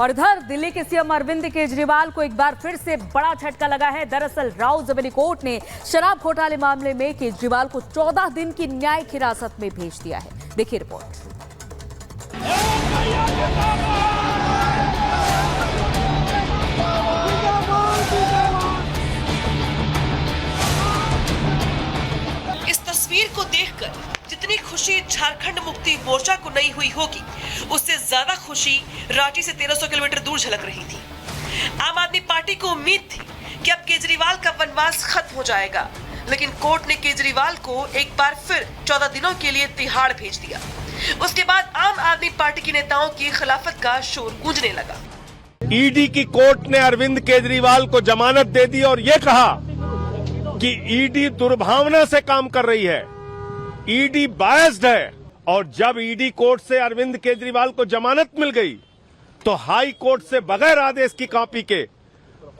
और इधर दिल्ली के सीएम अरविंद केजरीवाल को एक बार फिर से बड़ा झटका लगा है। दरअसल राउज़बेली कोर्ट ने शराब घोटाले मामले में केजरीवाल को 14 दिन की न्यायिक हिरासत में भेज दिया है। देखिए रिपोर्ट। इस तस्वीर को देखकर जितनी खुशी झारखंड मुक्ति मोर्चा को नहीं हुई होगी, उससे ज्यादा खुशी रांची से 1300 किलोमीटर दूर झलक रही थी। आम आदमी पार्टी को उम्मीद थी कि अब केजरीवाल का वनवास खत्म हो जाएगा, लेकिन कोर्ट ने केजरीवाल को एक बार फिर 14 दिनों के लिए तिहाड़ भेज दिया। उसके बाद आम आदमी पार्टी के नेताओं की खिलाफत का शोर गूंजने लगा। ईडी की कोर्ट ने अरविंद केजरीवाल को जमानत दे दी और ये कहा कि ईडी दुर्भावना से काम कर रही है, ईडी बायस्ड है। और जब ईडी कोर्ट से अरविंद केजरीवाल को जमानत मिल गई तो हाई कोर्ट से बगैर आदेश की कॉपी के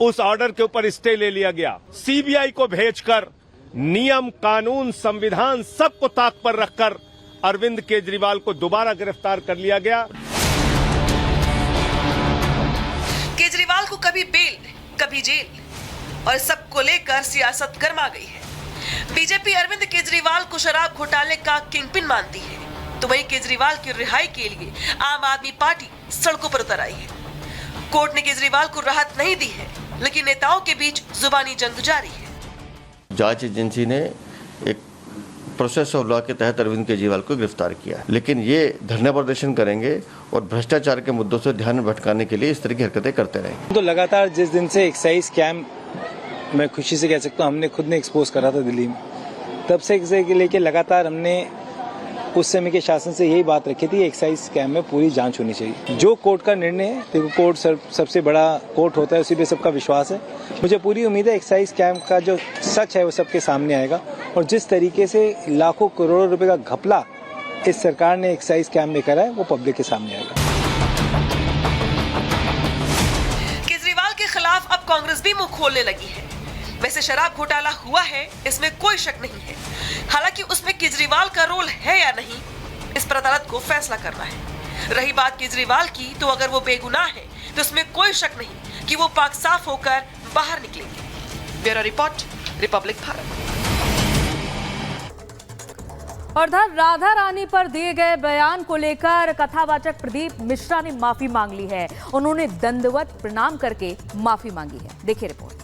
उस ऑर्डर के ऊपर स्टे ले लिया गया। सीबीआई को भेजकर नियम, कानून, संविधान सबको ताक पर रखकर अरविंद केजरीवाल को दोबारा गिरफ्तार कर लिया गया। केजरीवाल को कभी बेल, कभी जेल, और सबको लेकर सियासत गर्मा गई है। बीजेपी अरविंद केजरीवाल को शराब घोटाले का किंगपिन मानती है, तो वहीं केजरीवाल की रिहाई के लिए आम आदमी पार्टी सड़कों पर उतर आई है। कोर्ट ने केजरीवाल को राहत नहीं दी है, लेकिन नेताओं के बीच जुबानी जंग जारी है। जांच एजेंसी ने एक प्रोसेस ऑफ लॉ के तहत अरविंद केजरीवाल को गिरफ्तार किया, लेकिन ये धरना प्रदर्शन करेंगे और भ्रष्टाचार के मुद्दों से ध्यान भटकाने के लिए इस तरह की हरकतें करते रहेंगे। तो लगातार जिस दिन से एक्साइज स्कैम, मैं खुशी से कह सकता हूँ, हमने खुद ने एक्सपोज करा था दिल्ली में, तब से लेके लगातार हमने उस समय के शासन से यही बात रखी थी, एक्साइज स्कैम में पूरी जांच होनी चाहिए। जो कोर्ट का निर्णय है, देखो कोर्ट सबसे बड़ा कोर्ट होता है, उसी पे सबका विश्वास है। मुझे पूरी उम्मीद है एक्साइज स्कैम का जो सच है वो सबके सामने आएगा, और जिस तरीके से लाखों करोड़ों रुपए का घपला इस सरकार ने एक्साइज स्कैम में करा है वो पब्लिक के सामने आएगा। केजरीवाल के खिलाफ अब कांग्रेस भी मुंह खोलने लगी है। वैसे शराब घोटाला हुआ है, इसमें कोई शक नहीं है। हालांकि उसमें केजरीवाल का रोल है या नहीं, इस पर अदालत को फैसला करना है। रही बात केजरीवाल की, तो अगर वो बेगुनाह है तो इसमें कोई शक नहीं कि वो पाक साफ होकर बाहर निकलेंगे। Bureau report, Republic Bharat. और इधर राधा रानी पर दिए गए बयान को लेकर कथावाचक प्रदीप मिश्रा ने माफी मांग ली है। उन्होंने दंडवत प्रणाम करके माफी मांगी है। देखिए रिपोर्ट।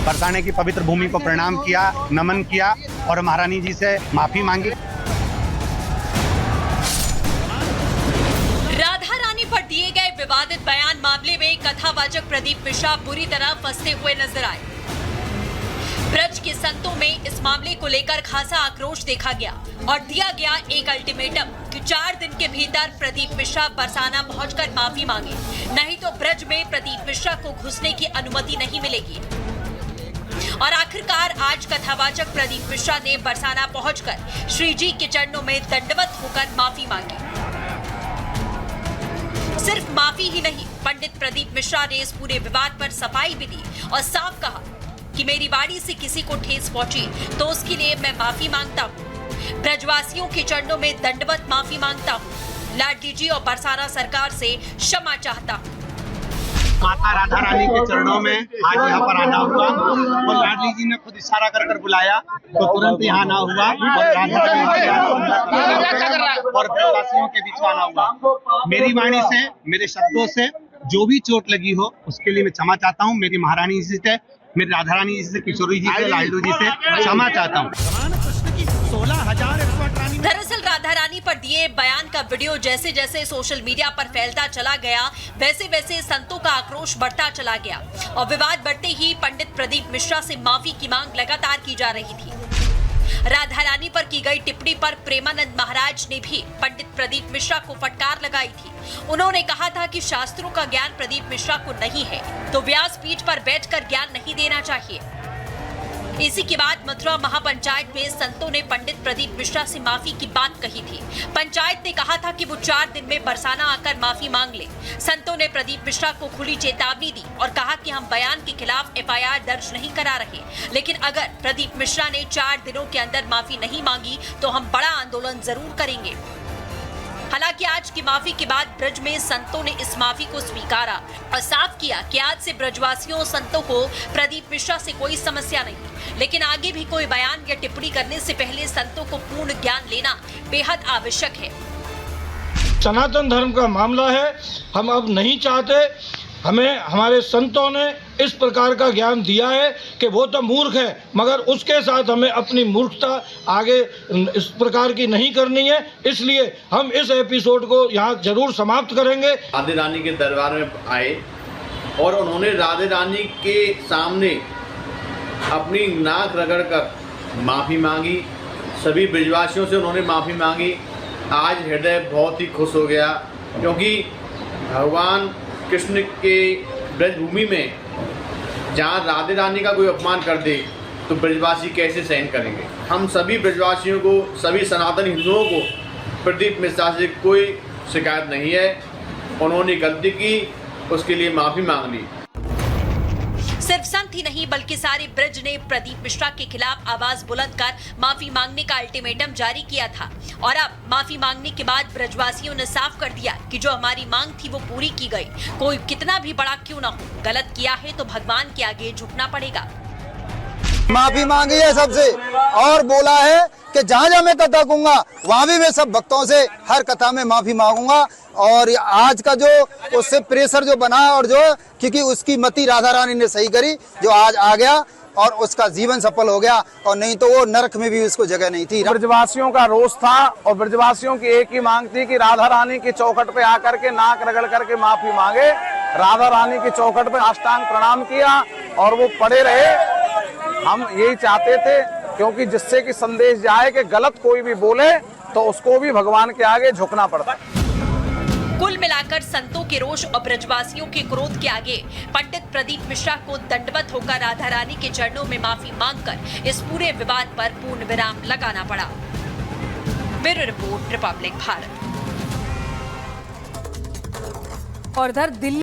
बरसाने की पवित्र भूमि को प्रणाम किया, नमन किया और महारानी जी से माफी मांगी। राधा रानी पर दिए गए विवादित बयान मामले में कथावाचक प्रदीप मिश्रा बुरी तरह फंसते हुए नजर आए। ब्रज के संतों में इस मामले को लेकर खासा आक्रोश देखा गया और दिया गया एक अल्टीमेटम कि 4 दिन के भीतर प्रदीप मिश्रा बरसाना पहुंचकर माफी मांगे, नहीं तो ब्रज में प्रदीप मिश्रा को घुसने की अनुमति नहीं मिलेगी। और आखिरकार आज कथावाचक प्रदीप मिश्रा ने बरसाना पहुंचकर श्री जी के चरणों में दंडवत होकर माफी मांगी। सिर्फ माफी ही नहीं, पंडित प्रदीप मिश्रा ने इस पूरे विवाद पर सफाई भी दी और साफ कहा कि मेरी वाणी से किसी को ठेस पहुंची तो उसके लिए मैं माफी मांगता हूँ। ब्रजवासियों के चरणों में दंडवत माफी मांगता हूँ। लाडली जी और बरसाना सरकार से क्षमा चाहता हूँ। माता राधा रानी के चरणों में आज यहाँ पर आना हुआ और लाडली जी ने खुद इशारा कर कर बुलाया तो तुरंत यहाँ आना हुआ और और ब्रजवासियों के बीच आना हुआ। मेरी वाणी से, मेरे शब्दों से जो भी चोट लगी हो उसके लिए मैं क्षमा चाहता हूँ। मेरी महारानी जी से, मेरी राधा रानी जी से, किशोरी जी से, लाडलू जी से क्षमा चाहता हूँ। दरअसल राधा रानी पर दिए बयान का वीडियो जैसे जैसे सोशल मीडिया पर फैलता चला गया, वैसे वैसे संतों का आक्रोश बढ़ता चला गया और विवाद बढ़ते ही पंडित प्रदीप मिश्रा से माफी की मांग लगातार की जा रही थी। राधा रानी पर की गई टिप्पणी पर प्रेमानंद महाराज ने भी पंडित प्रदीप मिश्रा को फटकार लगाई थी। उन्होंने कहा था कि शास्त्रों का ज्ञान प्रदीप मिश्रा को नहीं है तो व्यासपीठ पर बैठकर ज्ञान नहीं देना चाहिए। इसी के बाद मथुरा महापंचायत में संतों ने पंडित प्रदीप मिश्रा से माफी की बात कही थी। पंचायत ने कहा था कि वो 4 दिन में बरसाना आकर माफी मांग ले। संतों ने प्रदीप मिश्रा को खुली चेतावनी दी और कहा कि हम बयान के खिलाफ FIR दर्ज नहीं करा रहे, लेकिन अगर प्रदीप मिश्रा ने 4 दिनों के अंदर माफी नहीं मांगी तो हम बड़ा आंदोलन जरूर करेंगे। हालांकि आज की माफी के बाद ब्रज में संतों ने इस माफी को स्वीकारा और साफ किया कि आज से ब्रजवासियों और संतों को प्रदीप मिश्रा से कोई समस्या नहीं, लेकिन आगे भी कोई बयान या टिप्पणी करने से पहले संतों को पूर्ण ज्ञान लेना बेहद आवश्यक है। सनातन धर्म का मामला है, हम अब नहीं चाहते। हमें हमारे संतों ने इस प्रकार का ज्ञान दिया है कि वो तो मूर्ख है, मगर उसके साथ हमें अपनी मूर्खता आगे इस प्रकार की नहीं करनी है। इसलिए हम इस एपिसोड को यहाँ जरूर समाप्त करेंगे। राधे रानी के दरबार में आए और उन्होंने राधे रानी के सामने अपनी नाक रगड़कर माफ़ी मांगी। सभी ब्रजवासियों से उन्होंने माफ़ी मांगी। आज हृदय बहुत ही खुश हो गया, क्योंकि भगवान कृष्ण के ब्रजभूमि में जहाँ राधे रानी का कोई अपमान कर दे तो ब्रजवासी कैसे सहन करेंगे। हम सभी ब्रजवासियों को, सभी सनातन हिंदुओं को प्रदीप मिश्रा से कोई शिकायत नहीं है। उन्होंने गलती की, उसके लिए माफ़ी मांग ली। सिर्फ संत ही नहीं बल्कि सारे ब्रज ने प्रदीप मिश्रा के खिलाफ आवाज बुलंद कर माफी मांगने का अल्टीमेटम जारी किया था और अब माफी मांगने के बाद ब्रजवासियों ने साफ कर दिया कि जो हमारी मांग थी वो पूरी की गई। कोई कितना भी बड़ा क्यों ना हो, गलत किया है तो भगवान के आगे झुकना पड़ेगा। माफी मांगी है सबसे और बोला है कि जहाँ जहाँ मैं कथा कहूँगा वहाँ भी मैं सब भक्तों से हर कथा में माफी मांगूंगा। और आज का जो उससे प्रेशर जो बना और जो क्योंकि उसकी मति राधा रानी ने सही करी, जो आज आ गया और उसका जीवन सफल हो गया, और नहीं तो वो नरक में भी उसको जगह नहीं थी। ब्रजवासियों का रोष था और ब्रजवासियों की एक ही मांग थी कि राधा रानी की चौखट पे आकर के नाक रगड़ करके माफी मांगे। राधा रानी की चौखट पे साष्टांग प्रणाम किया और वो पड़े रहे। हम यही चाहते थे, क्योंकि जिससे कि संदेश जाए कि गलत कोई भी बोले तो उसको भी भगवान के आगे झुकना पड़ता है। कुल मिलाकर संतों के रोष और ब्रजवासियों के क्रोध के आगे पंडित प्रदीप मिश्रा को दंडवत होकर राधा रानी के चरणों में माफी मांगकर इस पूरे विवाद पर पूर्ण विराम लगाना पड़ा। Bureau report, Republic Bharat. और इधर दिल्ली